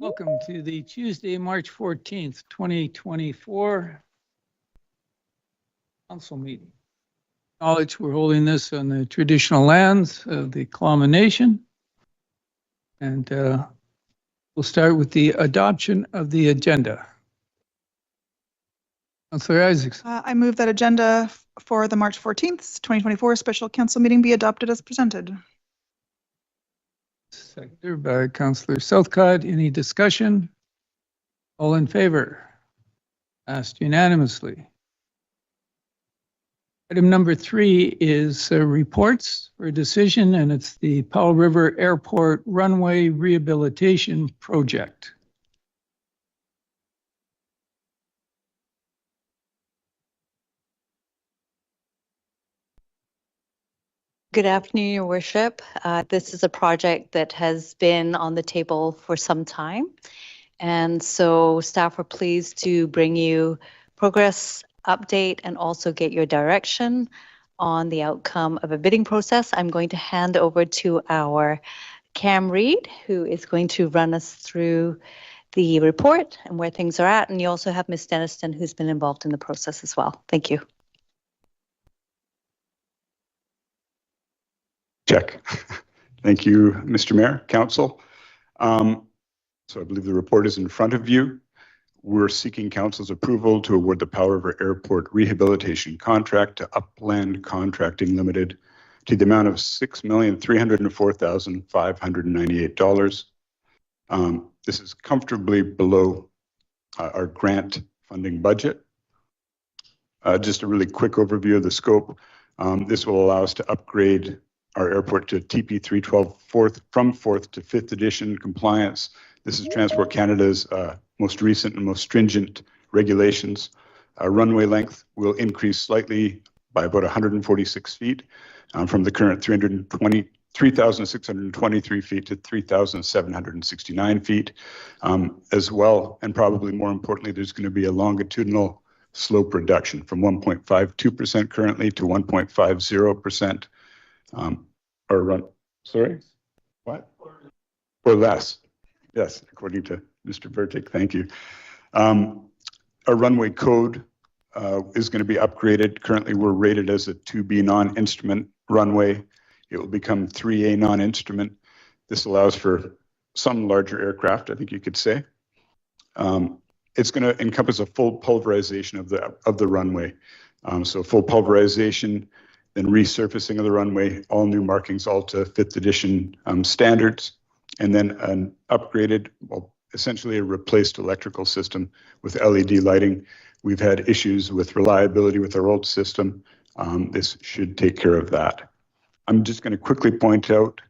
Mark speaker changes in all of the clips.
Speaker 1: Welcome to the Tuesday, March 14th, 2024 council meeting. Acknowledge we're holding this on the traditional lands of the Kalama Nation. And we'll start with the adoption of the agenda. Councillor Isaacs.
Speaker 2: I move that agenda for the March 14th, 2024 special council meeting be adopted as presented.
Speaker 1: Seconded by Councillor Southcott. Any discussion? All in favor? Passed unanimously. Item number 3 is reports for decision, and it's the Powell River Airport Runway Rehabilitation Project.
Speaker 3: Good afternoon, Your Worship. This is a project that has been on the table for some time. And so staff are pleased to bring you progress update and also get your direction on the outcome of a bidding process. I'm going to hand over to our Cam Reed, who is going to run us through the report and where things are at. And you also have Ms. Denniston, who's been involved in the process as well. Thank you.
Speaker 4: Check. Thank you, Mr. Mayor, Council. So I believe the report is in front of you. We're seeking Council's approval to award the Powell River Airport Rehabilitation Contract to Upland Contracting Limited to the amount of $6,304,598. This is comfortably below our grant funding budget. Just a really quick overview of the scope. This will allow us to upgrade our airport to TP312 from 4th to 5th edition compliance. This is Transport Canada's most recent and most stringent regulations. Our runway length will increase slightly by about 146 feet from the current 3,623 feet to 3,769 feet as well. And probably more importantly, there's going to be a longitudinal slope reduction from 1.52% currently to 1.50%. Or less. Yes, according to Mr. Vertic, thank you. Our runway code is going to be upgraded. Currently, we're rated as a 2B non-instrument runway. It will become 3A non-instrument. This allows for some larger aircraft, I think you could say. It's going to encompass a full pulverization of the runway. So full pulverization, then resurfacing of the runway, all new markings, all to 5th edition standards, and then an upgraded, well, essentially a replaced electrical system with LED lighting. We've had issues with reliability with our old system. This should take care of that. I'm just going to quickly point out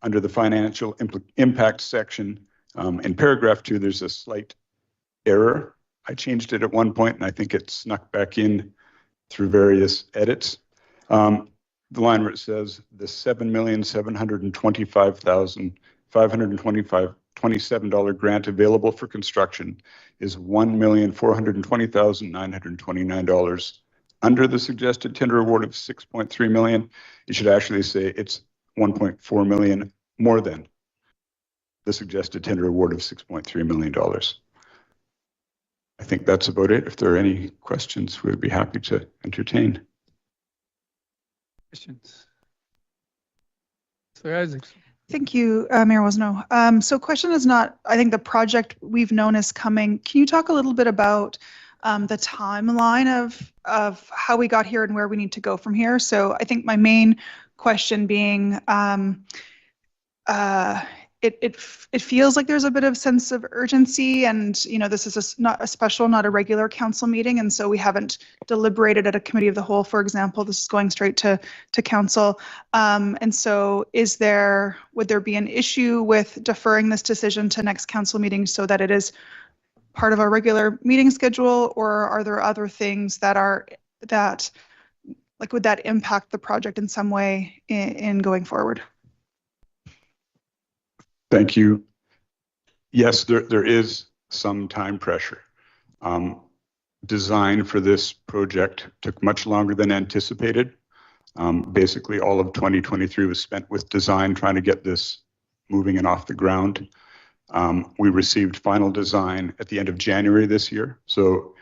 Speaker 4: under the financial impact section, in paragraph 2, there's a slight error. I changed it at one point, and I think it snuck back in through various edits. The line where it says the $7,725,527 grant available for construction is $1,420,929. Under the suggested tender award of $6.3 million, you should actually say it's $1.4 million more than the suggested tender award of $6.3 million. I think that's about it. If there are any questions, we'd be happy to entertain.
Speaker 1: Questions? Mr. Isaacs?
Speaker 2: Thank you, Mayor Wasno. So question is not, I think the project we've known is coming. Can you talk a little bit about the timeline of how we got here and where we need to go from here? So I think my main question being, it feels like there's a bit of sense of urgency, and you know, this is not a regular council meeting, and so we haven't deliberated at a committee of the whole, for example. This is going straight to council, and so would there be an issue with deferring this decision to next council meeting so that it is part of our regular meeting schedule, or are there other things that would that impact the project in some way in going forward?
Speaker 4: Thank you. Yes, there is some time pressure. Design for this project took much longer than anticipated. Basically, all of 2023 was spent with design, trying to get this moving and off the ground. We received final design at the end of January this year. So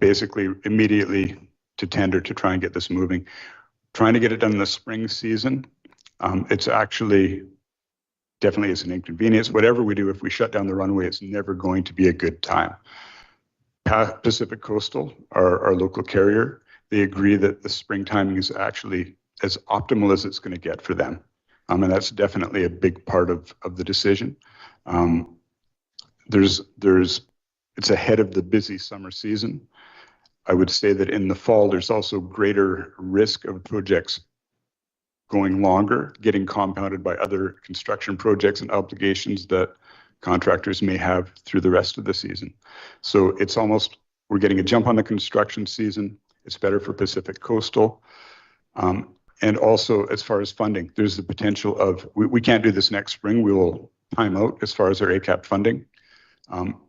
Speaker 4: basically, immediately to tender to try and get this moving. Trying to get it done in the spring season, it's actually definitely is an inconvenience. Whatever we do, if we shut down the runway, it's never going to be a good time. Pacific Coastal, our local carrier, they agree that the spring timing is actually as optimal as it's going to get for them. And that's definitely a big part of the decision. It's ahead of the busy summer season. I would say that in the fall, there's also greater risk of projects going longer, getting compounded by other construction projects and obligations that contractors may have through the rest of the season. So it's almost, we're getting a jump on the construction season. It's better for Pacific Coastal. And also, as far as funding, there's the potential of, we can't do this next spring. We will time out as far as our ACAP funding.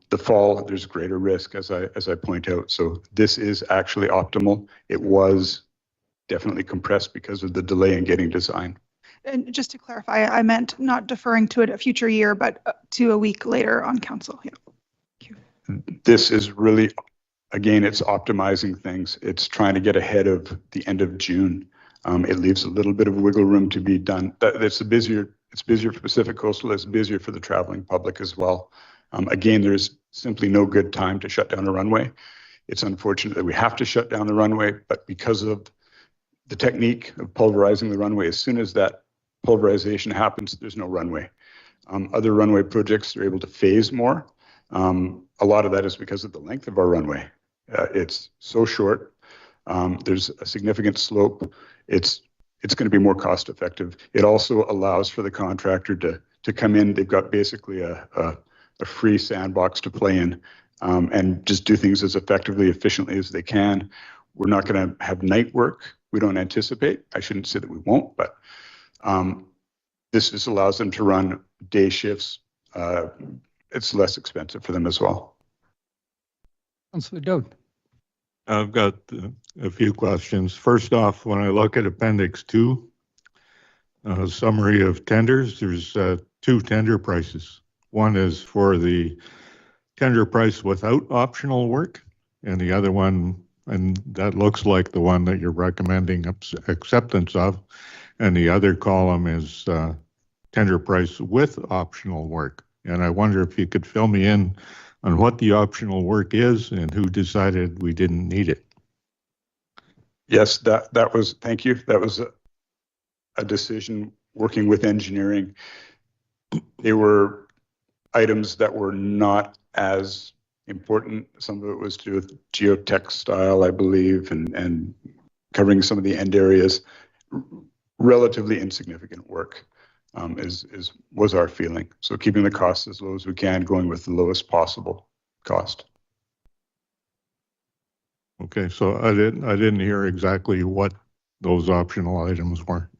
Speaker 4: The fall, there's greater risk, as I point out. So this is actually optimal. It was definitely compressed because of the delay in getting design.
Speaker 2: And just to clarify, I meant not deferring to it a future year, but to a week later on council. Yeah. Thank you.
Speaker 4: This is really, again, it's optimizing things. It's trying to get ahead of the end of June. It leaves a little bit of wiggle room to be done. It's busier for Pacific Coastal. It's busier for the traveling public as well. Again, there's simply no good time to shut down a runway. It's unfortunate that we have to shut down the runway, but because of the technique of pulverizing the runway, as soon as that pulverization happens, there's no runway. Other runway projects are able to phase more. A lot of that is because of the length of our runway. It's so short. There's a significant slope. It's going to be more cost effective. It also allows for the contractor to come in. They've got basically a free sandbox to play in and just do things as effectively, efficiently as they can. We're not going to have night work. We don't anticipate. I shouldn't say that we won't, but this just allows them to run day shifts. It's less expensive for them as well.
Speaker 1: Councillor Dowd.
Speaker 5: I've got a few questions. First off, when I look at Appendix 2, summary of tenders, there's two tender prices. One is for the tender price without optional work, and the other one, and that looks like the one that you're recommending acceptance of, and the other column is tender price with optional work. And I wonder if you could fill me in on what the optional work is and who decided we didn't need it.
Speaker 4: Yes, that was, thank you. That was a decision working with engineering. They were items that were not as important. Some of it was to do with geotextile, I believe, and covering some of the end areas. Relatively insignificant work was our feeling. So keeping the costs as low as we can, going with the lowest possible cost.
Speaker 5: Okay, so I didn't hear exactly what those optional items were.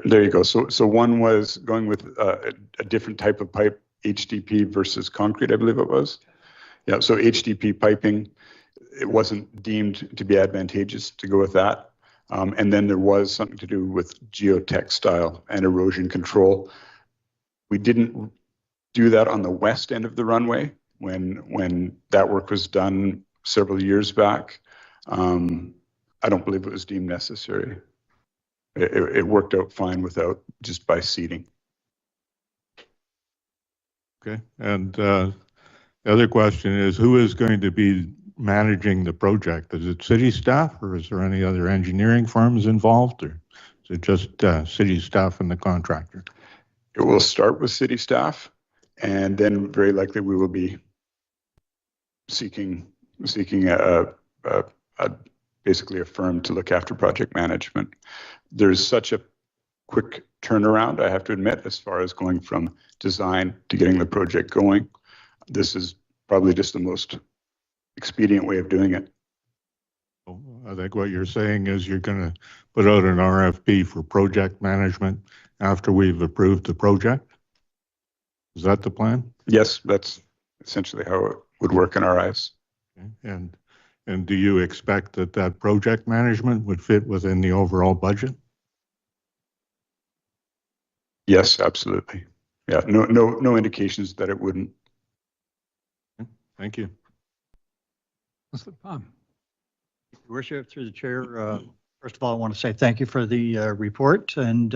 Speaker 5: There you go. So one was going with a different type of pipe, HDP versus concrete, I believe it was. Yeah, so HDP piping, it wasn't deemed to be advantageous to go with that. And then there was something to do with geotextile and erosion control. We didn't do that on the west end of the runway when that work was done several years back.
Speaker 4: I don't believe it was deemed necessary. It worked out fine without, just by seating.
Speaker 5: Okay, and the other question is, who is going to be managing the project? Is it city staff, or is there any other engineering firms involved, or is it just city staff and the contractor?
Speaker 4: It will start with city staff, and then very likely we will be seeking basically a firm to look after project management. There's such a quick turnaround, I have to admit, as far as going from design to getting the project going. This is probably just the most expedient way of doing it.
Speaker 5: I think what you're saying is you're going to put out an RFP for project management after we've approved the project? Is that the plan?
Speaker 4: Yes, that's essentially how it would work in our eyes.
Speaker 5: Okay. And do you expect that that project management would fit within the overall budget?
Speaker 4: Yes, absolutely. Yeah, no indications that it wouldn't.
Speaker 5: Thank you.
Speaker 1: Councillor Palm.
Speaker 6: Your Worship, through the chair, first of all, I want to say thank you for the report, and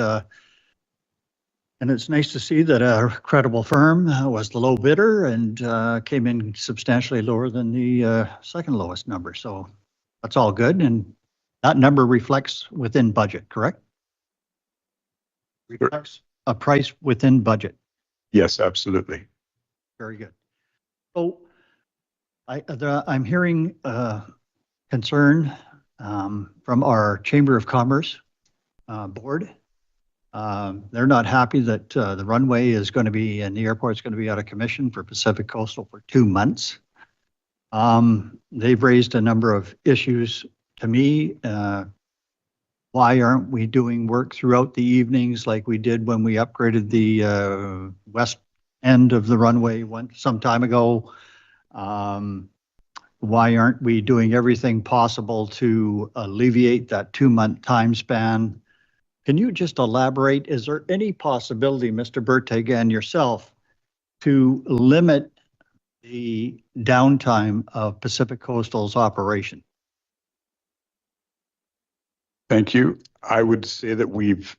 Speaker 6: it's nice to see that a credible firm was the low bidder and came in substantially lower than the second lowest number. So that's all good, and that number reflects within budget, correct? Reflects a price within budget.
Speaker 4: Yes, absolutely.
Speaker 6: Very good. So I'm hearing concern from our Chamber of Commerce board. They're not happy that the runway is going to be, and the airport's going to be out of commission for Pacific Coastal for 2 months. They've raised a number of issues to me. Why aren't we doing work throughout the evenings like we did when we upgraded the west end of the runway some time ago? Why aren't we doing everything possible to alleviate that 2-month time span? Can you just elaborate? Is there any possibility, Mr. Bertig and yourself, to limit the downtime of Pacific Coastal's operation?
Speaker 4: Thank you. I would say that we've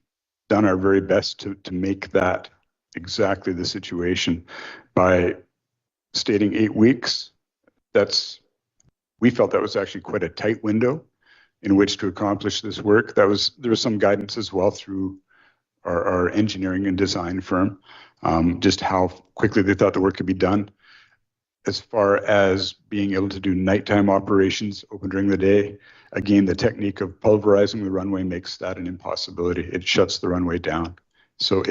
Speaker 4: done our very best to make that exactly the situation by stating 8 weeks. We felt that was actually quite a tight window in which to accomplish this work. There was some guidance as well through our engineering and design firm, just how quickly they thought the work could be done. As far as being able to do nighttime operations open during the day, again, the technique of pulverizing the runway makes that an impossibility. It shuts the runway down. So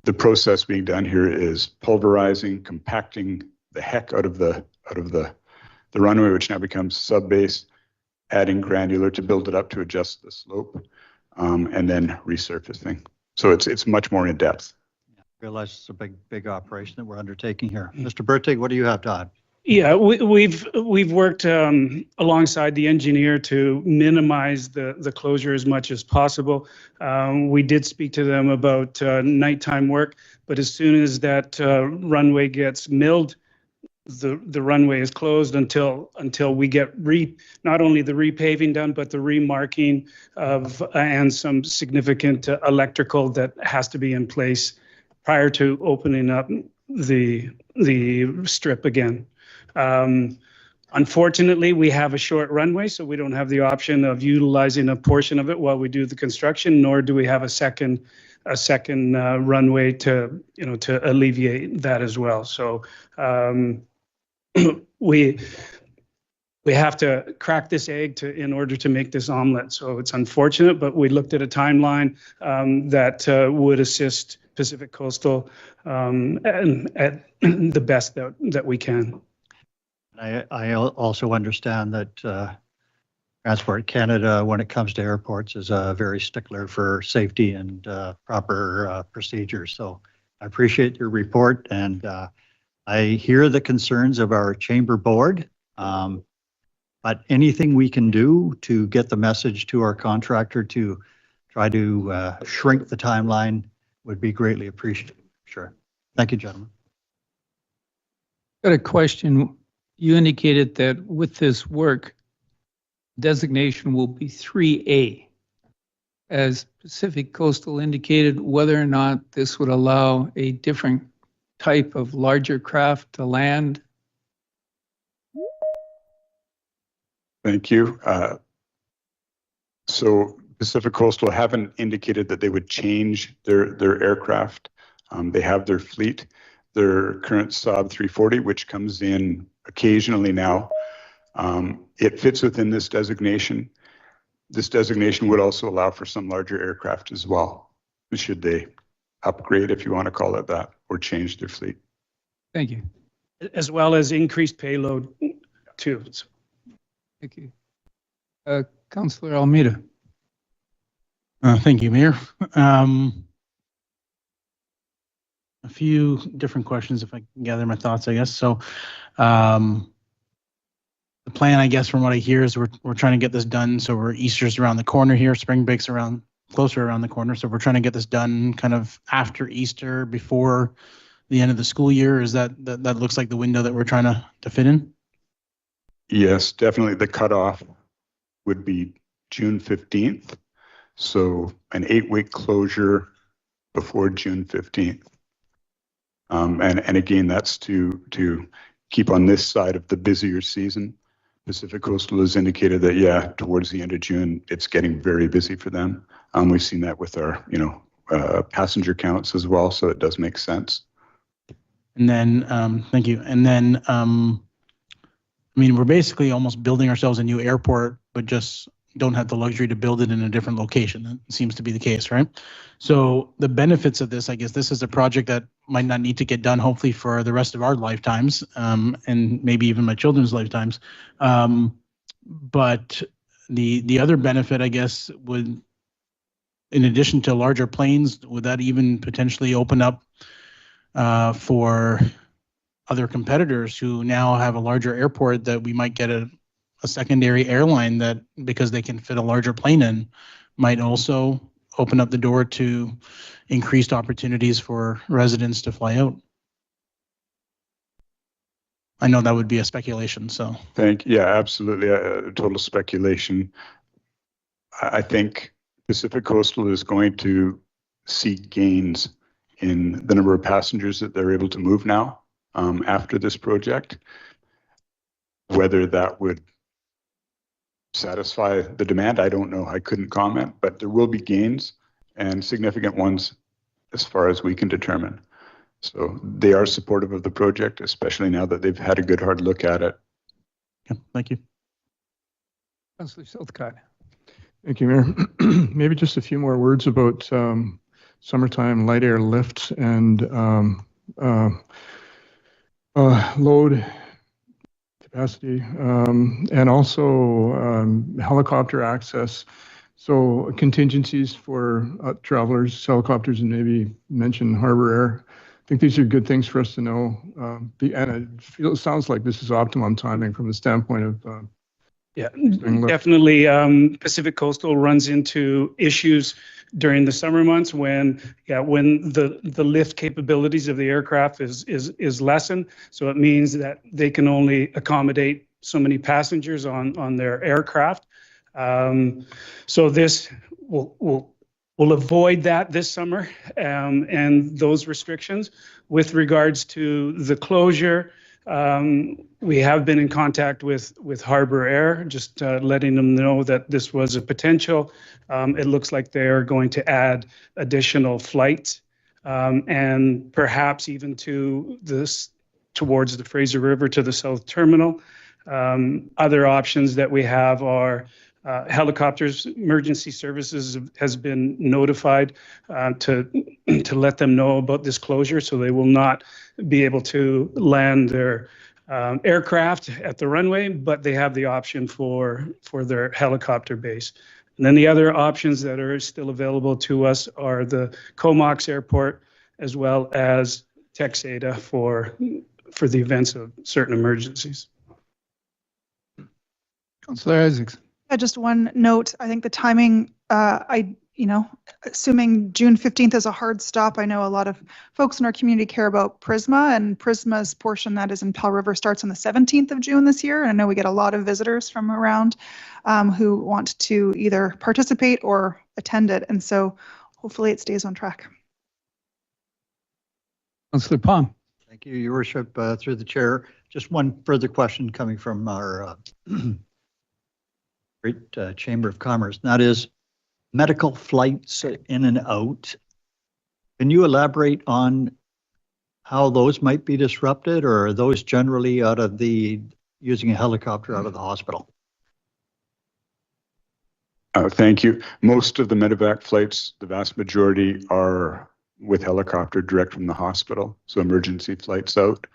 Speaker 4: the process being done here is pulverizing, compacting the heck out of the runway, which now becomes sub-base, adding granular to build it up to adjust the slope, and then resurfacing. So it's much more in depth.
Speaker 6: I realize it's a big operation that we're undertaking here. Mr. Bertig, what do you have to add?
Speaker 7: Yeah, we've worked alongside the engineer to minimize the closure as much as possible. We did speak to them about nighttime work, but as soon as that runway gets milled, the runway is closed until we get not only the repaving done, but the remarking of and some significant electrical that has to be in place prior to opening up the strip again. Unfortunately, we have a short runway, so we don't have the option of utilizing a portion of it while we do the construction, nor do we have a second runway to alleviate that as well. So we have to crack this egg in order to make this omelet. So it's unfortunate, but we looked at a timeline that would assist Pacific Coastal and at the best that we can.
Speaker 6: I also understand that Transport Canada, when it comes to airports, is a very stickler for safety and proper procedures. So I appreciate your report, and I hear the concerns of our chamber board. But anything we can do to get the message to our contractor to try to shrink the timeline would be greatly appreciated. Sure. Thank you, gentlemen.
Speaker 1: Got a question. You indicated that with this work, designation will be 3A. As Pacific Coastal indicated, whether or not this would allow a different type of larger craft to land.
Speaker 4: Thank you. So Pacific Coastal haven't indicated that they would change their aircraft. They have their fleet, their current Saab 340, which comes in occasionally now. It fits within this designation. This designation would also allow for some larger aircraft as well, should they upgrade, if you want to call it that, or change their fleet.
Speaker 1: Thank you.
Speaker 7: As well as increased payload too. So
Speaker 1: Thank you. Councillor Almeida.
Speaker 8: Thank you, Mayor. A few different questions, if I can gather my thoughts, I guess. So the plan, I guess, from what I hear is we're trying to get this done. So Easter's around the corner here, spring break's closer around the corner. So we're trying to get this done kind of after Easter, before the end of the school year. Is that looks like the window that we're trying to fit in?
Speaker 4: Yes, definitely. The cutoff would be June 15th. So an 8-week closure before June 15th. And again, that's to keep on this side of the busier season. Pacific Coastal has indicated that, yeah, towards the end of June, it's getting very busy for them. We've seen that with our, passenger counts as well. So it does make sense.
Speaker 8: And then, thank you. And then, we're basically almost building ourselves a new airport, but just don't have the luxury to build it in a different location. That seems to be the case, right? So the benefits of this, I guess this is a project that might not need to get done, hopefully, for the rest of our lifetimes, and maybe even my children's lifetimes. But the other benefit, I guess, would, in addition to larger planes, would that even potentially open up for other competitors who now have a larger airport, that we might get a secondary airline that, because they can fit a larger plane in, might also open up the door to increased opportunities for residents to fly out? I know that would be a speculation, so.
Speaker 4: Yeah, absolutely. Total speculation. I think Pacific Coastal is going to see gains in the number of passengers that they're able to move now after this project. Whether that would satisfy the demand, I don't know. I couldn't comment, but there will be gains, and significant ones as far as we can determine. So they are supportive of the project, especially now that they've had a good hard look at it.
Speaker 8: Yeah, thank you.
Speaker 1: Councillor Southcott.
Speaker 9: Thank you, Mayor. Maybe just a few more words about summertime light airlift and load capacity, and also helicopter access. So contingencies for travelers, helicopters, and maybe mention Harbour Air. I think these are good things for us to know. And it sounds like this is optimum timing from the standpoint of
Speaker 7: yeah, definitely. Pacific Coastal runs into issues during the summer months when the lift capabilities of the aircraft is lessened. So it means that they can only accommodate so many passengers on their aircraft. So this will avoid that this summer and those restrictions. With regards to the closure, we have been in contact with Harbour Air, just letting them know that this was a potential. It looks like they're going to add additional flights and perhaps even towards the Fraser River to the South Terminal. Other options that we have are helicopters. Emergency services has been notified to let them know about this closure, so they will not be able to land their aircraft at the runway, but they have the option for their helicopter base. And then the other options that are still available to us are the Comox Airport, as well as Texada for the events of certain emergencies.
Speaker 1: Councillor Isaacs.
Speaker 2: Yeah, just one note. I think the timing, I you know, assuming June 15th is a hard stop, I know a lot of folks in our community care about Prisma, and Prisma's portion that is in Powell River starts on the 17th of June this year. And I know we get a lot of visitors from around who want to either participate or attend it. And so hopefully it stays on track.
Speaker 1: Councillor Pong.
Speaker 6: Thank you, Your Worship. Through the chair, just one further question coming from our great Chamber of Commerce, and that is medical flights in and out. Can you elaborate on how those might be disrupted, or are those generally out of using a helicopter out of the hospital?
Speaker 4: Thank you. Most of the medevac flights, the vast majority, are with helicopter direct from the hospital, so emergency flights out.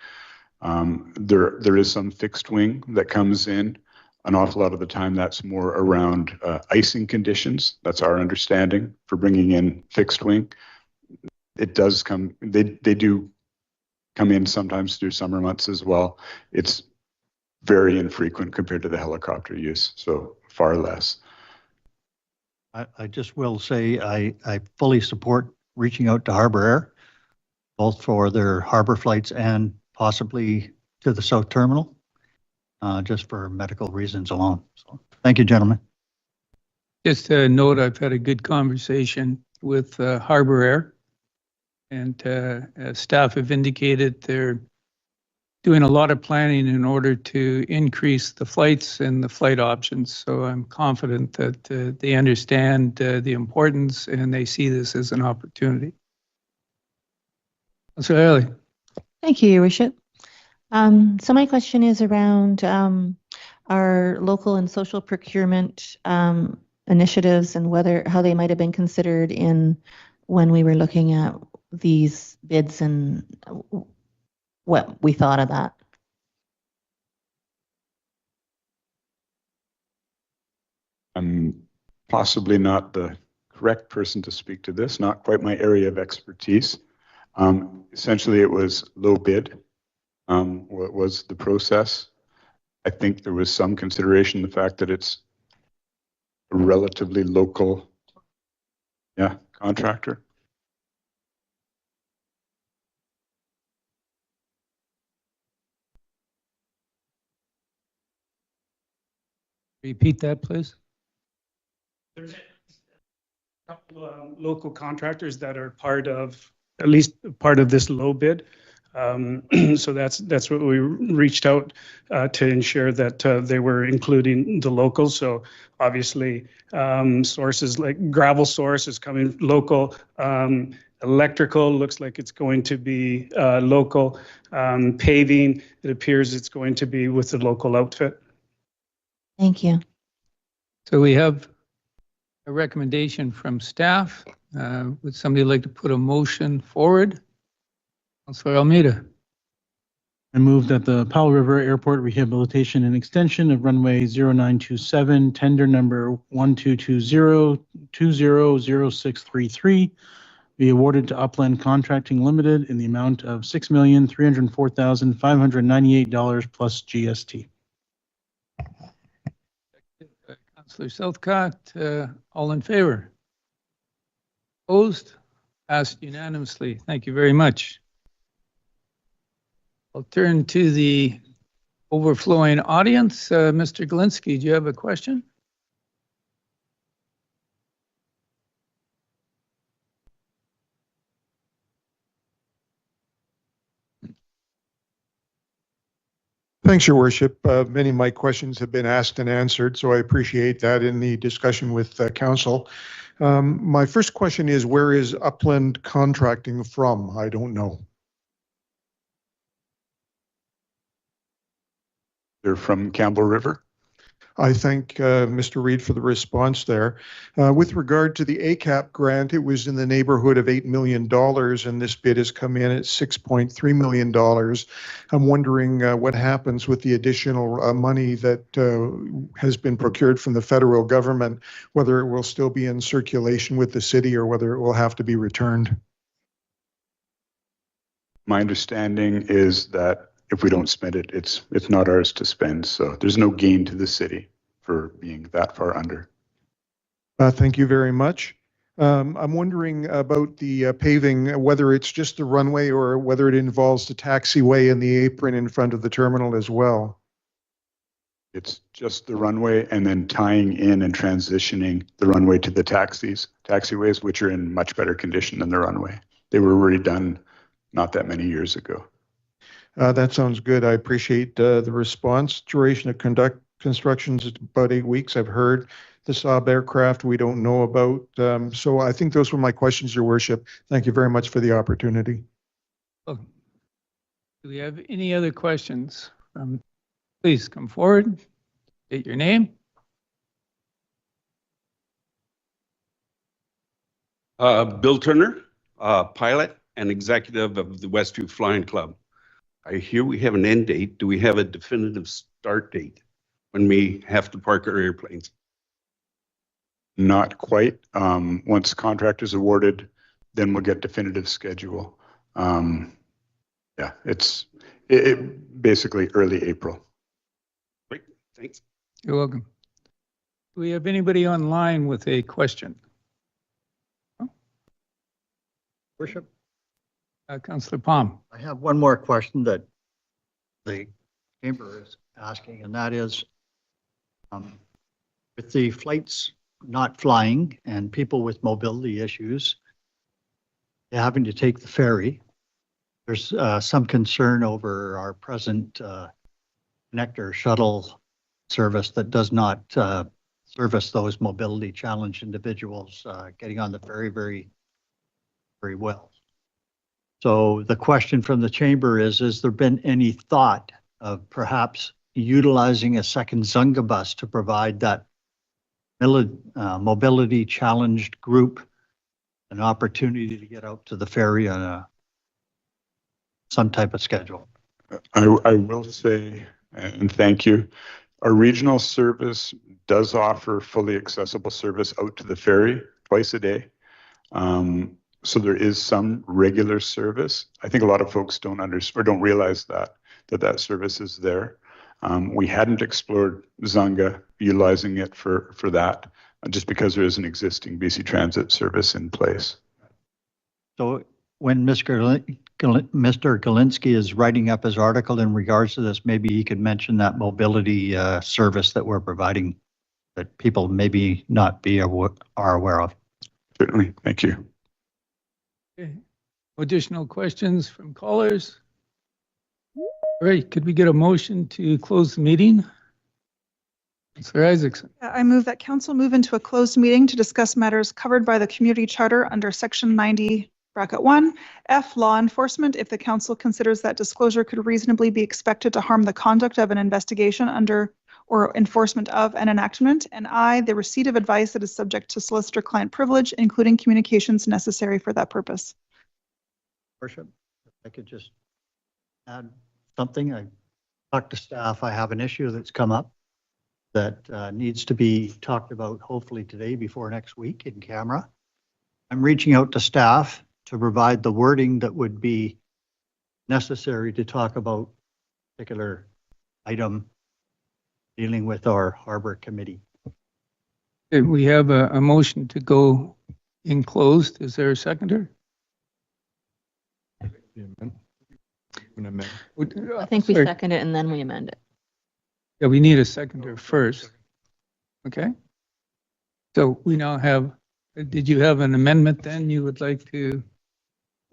Speaker 4: There is some fixed wing that comes in. An awful lot of the time that's more around icing conditions. That's our understanding for bringing in fixed wing. It does come, they do come in sometimes through summer months as well. It's very infrequent compared to the helicopter use, so far less.
Speaker 6: I just will say I fully support reaching out to Harbour Air, both for their harbor flights and possibly to the South Terminal. Just for medical reasons alone. So, thank you, gentlemen.
Speaker 1: Just a note, I've had a good conversation with Harbour Air, and staff have indicated they're doing a lot of planning in order to increase the flights and the flight options. So I'm confident that they understand the importance and they see this as an opportunity. Councillor Early.
Speaker 10: Thank you, Your Worship. So my question is around our local and social procurement initiatives and how they might have been considered when we were looking at these bids and what we thought of that.
Speaker 4: I'm possibly not the correct person to speak to this, not quite my area of expertise. Essentially, it was low bid. What was the process? I think there was some consideration the fact that it's a relatively local, contractor.
Speaker 1: Repeat that, please.
Speaker 7: There's a couple of local contractors that are at least part of this low bid. So that's what we reached out to ensure that they were including the locals. So obviously sources like Gravel Source is coming local. Electrical looks like it's going to be local. Paving, it appears it's going to be with the local outfit.
Speaker 10: Thank you.
Speaker 1: So we have a recommendation from staff. Would somebody like to put a motion forward? Councillor Almeida.
Speaker 8: I move that the Powell River Airport Rehabilitation and Extension of Runway 0927, tender number 1220-200633, be awarded to Upland Contracting Limited in the amount of $6,304,598 plus GST.
Speaker 1: Councillor Southcott, all in favor? Opposed? Passed unanimously. Thank you very much. I'll turn to the overflowing audience. Mr. Galinsky, do you have a question?
Speaker 11: Thanks, Your Worship. Many of my questions have been asked and answered, so I appreciate that in the discussion with Council. My first question is, where is Upland contracting from? I don't know.
Speaker 4: They're from Campbell River.
Speaker 11: I thank Mr. Reid for the response there. With regard to the ACAP grant, it was in the neighborhood of $8 million, and this bid has come in at $6.3 million. I'm wondering what happens with the additional money that has been procured from the federal government, whether it will still be in circulation with the city or whether it will have to be returned.
Speaker 4: My understanding is that if we don't spend it, it's not ours to spend. So there's no gain to the city for being that far under.
Speaker 11: Thank you very much. I'm wondering about the paving, whether it's just the runway or whether it involves the taxiway and the apron in front of the terminal as well.
Speaker 4: It's just the runway and then tying in and transitioning the runway to the taxiways, which are in much better condition than the runway. They were already done not that many years ago.
Speaker 11: That sounds good. I appreciate the response. Duration of construction is about 8 weeks, I've heard. The Saab aircraft we don't know about. So I think those were my questions, Your Worship. Thank you very much for the opportunity.
Speaker 1: Do we have any other questions? Please come forward, state your name.
Speaker 12: Bill Turner, pilot and executive of the Westview Flying Club. I hear we have an end date. Do we have a definitive start date when we have to park our airplanes?
Speaker 4: Not quite. Once contract is awarded, then we'll get definitive schedule. Yeah, it's basically early April.
Speaker 12: Great, thanks.
Speaker 1: You're welcome. Do we have anybody online with a question?
Speaker 6: Worship,
Speaker 1: Councillor Palm.
Speaker 6: I have one more question that the chamber is asking, and that is, with the flights not flying and people with mobility issues having to take the ferry, there's some concern over our present connector shuttle service that does not service those mobility challenged individuals getting on the ferry very well. So the question from the chamber is there been any thought of perhaps utilizing a second Zunga bus to provide that mobility challenged group an opportunity to get out to the ferry on some type of schedule?
Speaker 4: I will say, and thank you, our regional service does offer fully accessible service out to the ferry twice a day. So there is some regular service. I think a lot of folks don't understand or don't realize that service is there. We hadn't explored Zunga, utilizing it for that, just because there is an existing BC Transit service in place.
Speaker 6: So when Mr. Galinsky is writing up his article in regards to this, maybe he could mention that mobility service that we're providing that people maybe not are aware of.
Speaker 4: Certainly, thank you.
Speaker 1: Okay. Additional questions from callers? All right, could we get a motion to close the meeting? Councillor Isaacson.
Speaker 2: I move that council move into a closed meeting to discuss matters covered by the community charter under section 90(1) F, law enforcement, if the council considers that disclosure could reasonably be expected to harm the conduct of an investigation under or enforcement of an enactment, and I, the receipt of advice that is subject to solicitor-client privilege, including communications necessary for that purpose.
Speaker 6: Worship, if I could just add something. I talked to staff. I have an issue that's come up that needs to be talked about hopefully today before next week in camera. I'm reaching out to staff to provide the wording that would be necessary to talk about a particular item dealing with our harbor committee.
Speaker 1: Okay, we have a motion to go in closed. Is there a seconder?
Speaker 10: I think we
Speaker 1: Sorry.
Speaker 10: second it and then we amend it.
Speaker 1: Yeah, we need a seconder first. Okay. So we now have, did you have an amendment then you would like to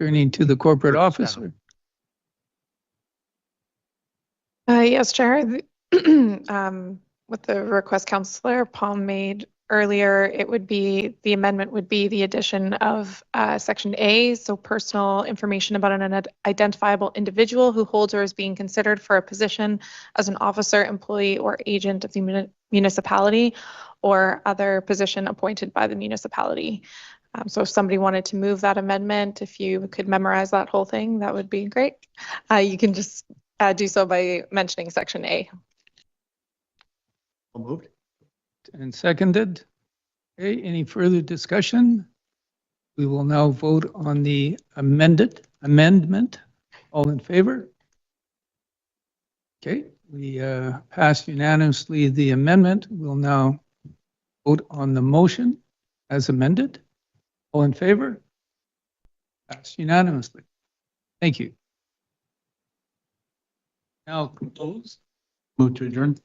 Speaker 1: turn into the corporate officer?
Speaker 13: Yes, Chair. With the request Councillor Palm made earlier, it would be, the amendment would be the addition of section A, so personal information about an identifiable individual who holds or is being considered for a position as an officer, employee, or agent of the municipality or other position appointed by the municipality. So if somebody wanted to move that amendment, if you could memorize that whole thing, that would be great. You can just do so by mentioning section A.
Speaker 6: Moved.
Speaker 1: And seconded. Okay, any further discussion? We will now vote on the amendment. All in favor? Okay, we passed unanimously the amendment. We'll now vote on the motion as amended. All in favor? Passed unanimously. Thank you. Now close.
Speaker 8: Move to adjourn.